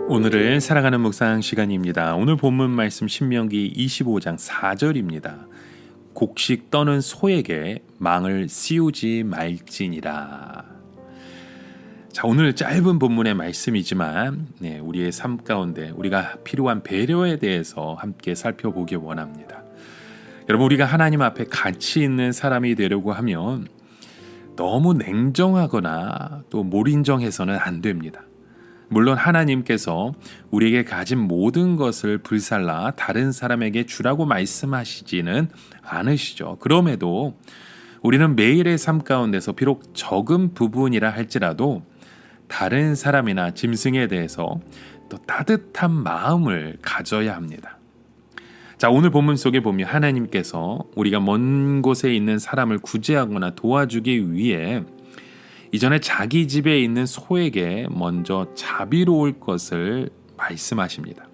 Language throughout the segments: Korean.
오늘은 살아가는 묵상 시간입니다. 오늘 본문 말씀 신명기 25장 4절입니다. 곡식 떠는 소에게 망을 씌우지 말지니라. 자, 오늘 짧은 본문의 말씀이지만 우리의 삶 가운데 우리가 필요한 배려에 대해서 함께 살펴보기 원합니다. 여러분, 우리가 하나님 앞에 가치 있는 사람이 되려고 하면 너무 냉정하거나 또 몰인정해서는 안 됩니다. 물론 하나님께서 우리에게 가진 모든 것을 불살라 다른 사람에게 주라고 말씀하시지는 않으시죠. 그럼에도 우리는 매일의 삶 가운데서 비록 적은 부분이라 할지라도 다른 사람이나 짐승에 대해서 또 따뜻한 마음을 가져야 합니다. 자, 오늘 본문 속에 보면 하나님께서 우리가 먼 곳에 있는 사람을 구제하거나 도와주기 위해 이전에 자기 집에 있는 소에게 먼저 자비로울 것을 말씀하십니다.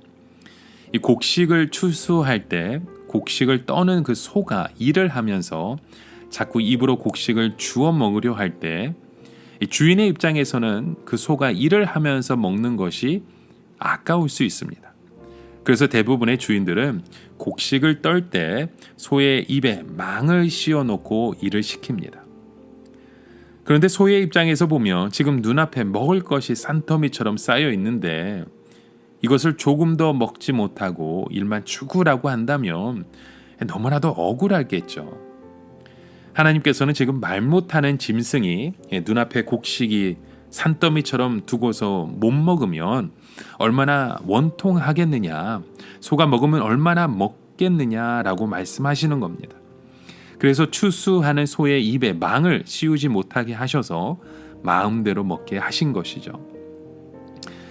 이 곡식을 추수할 때 곡식을 떠는 그 소가 일을 하면서 자꾸 입으로 곡식을 주워 먹으려 할 때 주인의 입장에서는 그 소가 일을 하면서 먹는 것이 아까울 수 있습니다. 그래서 대부분의 주인들은 곡식을 떨 때 소의 입에 망을 씌워놓고 일을 시킵니다. 그런데 소의 입장에서 보면 지금 눈앞에 먹을 것이 산더미처럼 쌓여 있는데 이것을 조금 더 먹지 못하고 일만 죽으라고 한다면 너무나도 억울하겠죠. 하나님께서는 지금 말 못하는 짐승이 눈앞에 곡식이 산더미처럼 두고서 못 먹으면 얼마나 원통하겠느냐, 소가 먹으면 얼마나 먹겠느냐라고 말씀하시는 겁니다. 그래서 추수하는 소의 입에 망을 씌우지 못하게 하셔서 마음대로 먹게 하신 것이죠.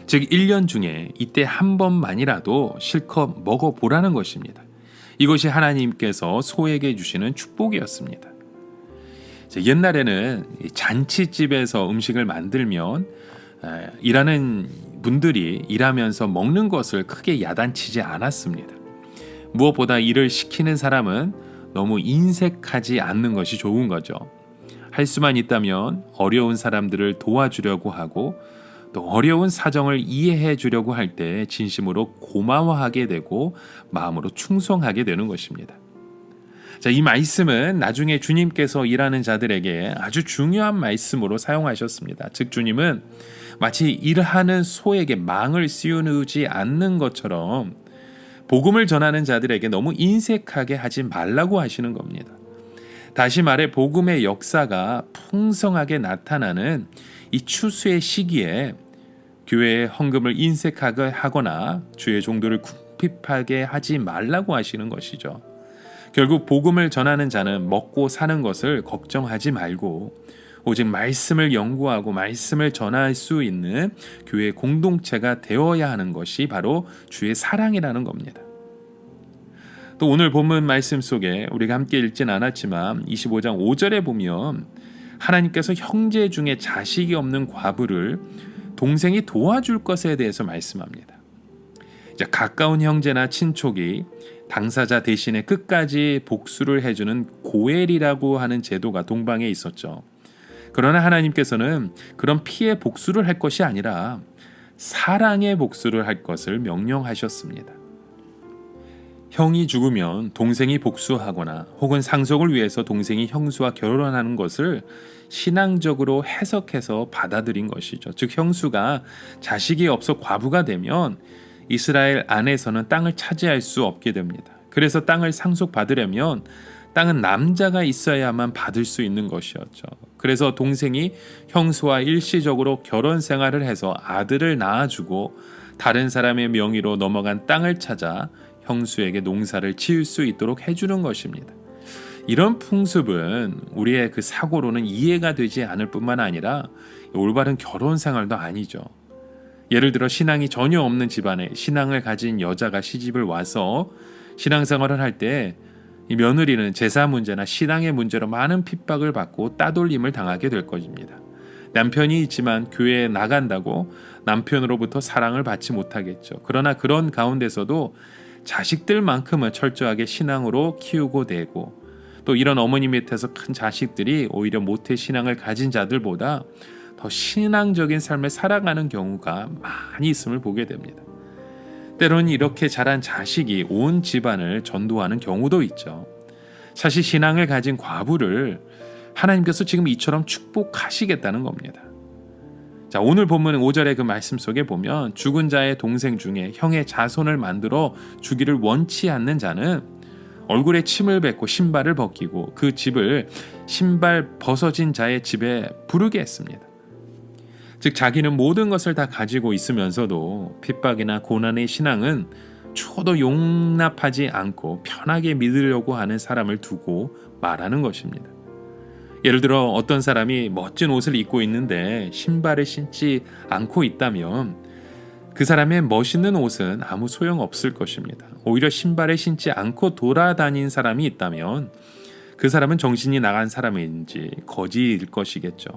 즉 1년 중에 이때 한 번만이라도 실컷 먹어보라는 것입니다. 이것이 하나님께서 소에게 주시는 축복이었습니다. 옛날에는 잔치집에서 음식을 만들면 일하는 분들이 일하면서 먹는 것을 크게 야단치지 않았습니다. 무엇보다 일을 시키는 사람은 너무 인색하지 않는 것이 좋은 거죠. 할 수만 있다면 어려운 사람들을 도와주려고 하고 또 어려운 사정을 이해해 주려고 할 때 진심으로 고마워하게 되고 마음으로 충성하게 되는 것입니다. 자, 이 말씀은 나중에 주님께서 일하는 자들에게 아주 중요한 말씀으로 사용하셨습니다. 즉 주님은 마치 일하는 소에게 망을 씌우지 않는 것처럼 복음을 전하는 자들에게 너무 인색하게 하지 말라고 하시는 겁니다. 다시 말해 복음의 역사가 풍성하게 나타나는 이 추수의 시기에 교회의 헌금을 인색하게 하거나 주의 종도를 궁핍하게 하지 말라고 하시는 것이죠. 결국 복음을 전하는 자는 먹고 사는 것을 걱정하지 말고 오직 말씀을 연구하고 말씀을 전할 수 있는 교회 공동체가 되어야 하는 것이 바로 주의 사랑이라는 겁니다. 또 오늘 본문 말씀 속에 우리가 함께 읽진 않았지만 25장 5절에 보면 하나님께서 형제 중에 자식이 없는 과부를 동생이 도와줄 것에 대해서 말씀합니다. 가까운 형제나 친족이 당사자 대신에 끝까지 복수를 해주는 고엘이라고 하는 제도가 동방에 있었죠. 그러나 하나님께서는 그런 피해 복수를 할 것이 아니라 사랑의 복수를 할 것을 명령하셨습니다. 형이 죽으면 동생이 복수하거나 혹은 상속을 위해서 동생이 형수와 결혼하는 것을 신앙적으로 해석해서 받아들인 것이죠. 즉 형수가 자식이 없어 과부가 되면 이스라엘 안에서는 땅을 차지할 수 없게 됩니다. 그래서 땅을 상속받으려면 땅은 남자가 있어야만 받을 수 있는 것이었죠. 그래서 동생이 형수와 일시적으로 결혼 생활을 해서 아들을 낳아주고 다른 사람의 명의로 넘어간 땅을 찾아 형수에게 농사를 지을 수 있도록 해주는 것입니다. 이런 풍습은 우리의 그 사고로는 이해가 되지 않을 뿐만 아니라 올바른 결혼 생활도 아니죠. 예를 들어 신앙이 전혀 없는 집안에 신앙을 가진 여자가 시집을 와서 신앙생활을 할 때 이 며느리는 제사 문제나 신앙의 문제로 많은 핍박을 받고 따돌림을 당하게 될 것입니다. 남편이 있지만 교회에 나간다고 남편으로부터 사랑을 받지 못하겠죠. 그러나 그런 가운데서도 자식들만큼은 철저하게 신앙으로 키우고 되고 또 이런 어머니 밑에서 큰 자식들이 오히려 모태 신앙을 가진 자들보다 더 신앙적인 삶을 살아가는 경우가 많이 있음을 보게 됩니다. 때로는 이렇게 자란 자식이 온 집안을 전도하는 경우도 있죠. 사실 신앙을 가진 과부를 하나님께서 지금 이처럼 축복하시겠다는 겁니다. 자, 오늘 본문 5절의 그 말씀 속에 보면 죽은 자의 동생 중에 형의 자손을 만들어 주기를 원치 않는 자는 얼굴에 침을 뱉고 신발을 벗기고 그 집을 신발 벗어진 자의 집에 부르게 했습니다. 즉 자기는 모든 것을 다 가지고 있으면서도 핍박이나 고난의 신앙은 초도 용납하지 않고 편하게 믿으려고 하는 사람을 두고 말하는 것입니다. 예를 들어 어떤 사람이 멋진 옷을 입고 있는데 신발을 신지 않고 있다면 그 사람의 멋있는 옷은 아무 소용없을 것입니다. 오히려 신발을 신지 않고 돌아다닌 사람이 있다면 그 사람은 정신이 나간 사람인지 거지일 것이겠죠.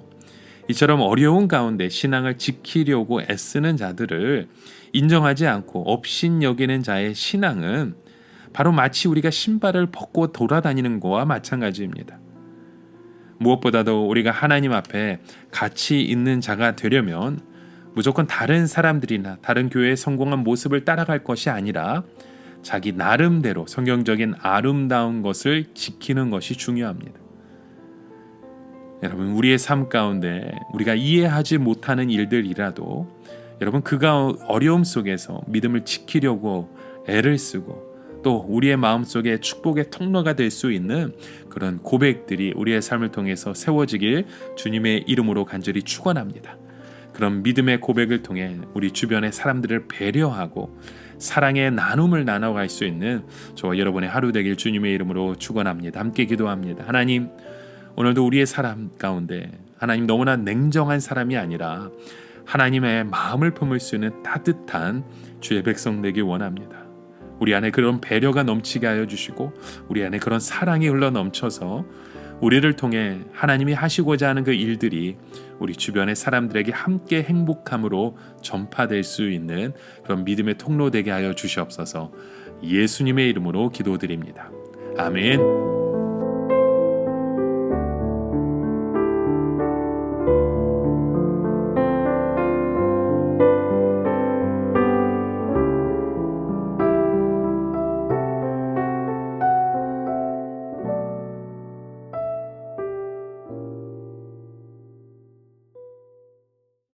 이처럼 어려운 가운데 신앙을 지키려고 애쓰는 자들을 인정하지 않고 업신여기는 자의 신앙은 바로 마치 우리가 신발을 벗고 돌아다니는 것과 마찬가지입니다. 무엇보다도 우리가 하나님 앞에 가치 있는 자가 되려면 무조건 다른 사람들이나 다른 교회의 성공한 모습을 따라갈 것이 아니라 자기 나름대로 성경적인 아름다운 것을 지키는 것이 중요합니다. 여러분, 우리의 삶 가운데 우리가 이해하지 못하는 일들이라도 여러분 그가 어려움 속에서 믿음을 지키려고 애를 쓰고 또 우리의 마음속에 축복의 통로가 될 수 있는 그런 고백들이 우리의 삶을 통해서 세워지길 주님의 이름으로 간절히 축원합니다. 그런 믿음의 고백을 통해 우리 주변의 사람들을 배려하고 사랑의 나눔을 나눠갈 수 있는 저와 여러분의 하루 되길 주님의 이름으로 축원합니다. 함께 기도합니다. 하나님, 오늘도 우리의 사람 가운데 하나님 너무나 냉정한 사람이 아니라 하나님의 마음을 품을 수 있는 따뜻한 주의 백성 되길 원합니다. 우리 안에 그런 배려가 넘치게 하여 주시고 우리 안에 그런 사랑이 흘러 넘쳐서 우리를 통해 하나님이 하시고자 하는 그 일들이 우리 주변의 사람들에게 함께 행복함으로 전파될 수 있는 그런 믿음의 통로 되게 하여 주시옵소서. 예수님의 이름으로 기도드립니다. 아멘.